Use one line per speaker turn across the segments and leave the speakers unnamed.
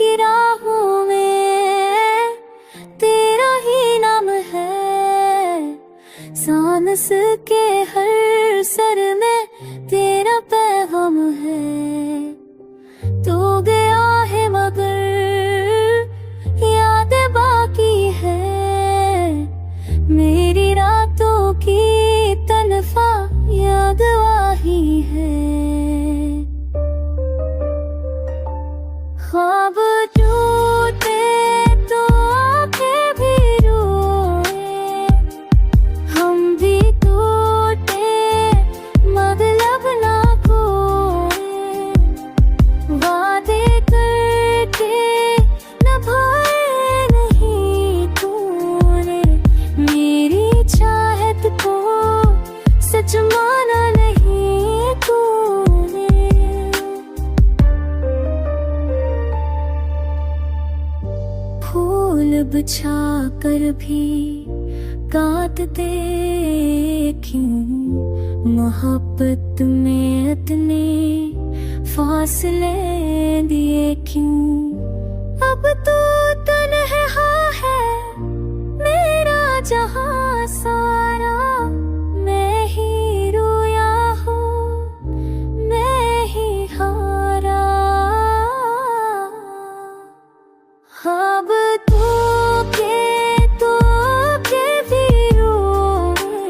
की राहों में तेरा ही नाम है, सांस के हर सर में तेरा पैगाम है। तू गया है मगर यादें बाकी है, मेरी रातों की तनफा याद आही है। ख्वाब टूटे तो आंखें भी रोए, हम भी टूटे मतलब ना खोए, वादे करके निभाए नहीं तूने, मेरी चाहत को सच माना नहीं तूने। फूल बिछा कर भी काटते क्यों, मोहब्बत में इतने फासले दिए क्यों। अब तो तन्हा है मेरा जहां सारा, मैं ही रोया हूँ मैं ही हारा। अब तो के भी रोए,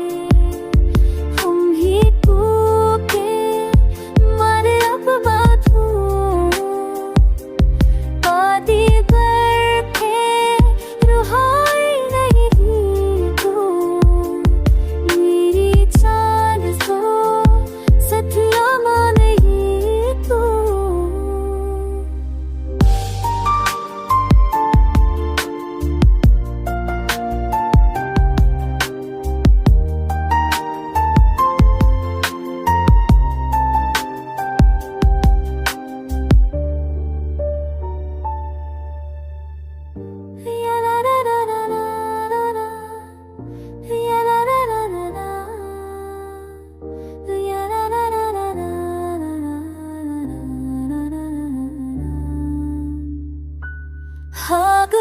हम ही के मारे अब बातों, वादी करके रुहाई नहीं तू, मेरी चांद को सतलामा नहीं तू। Hug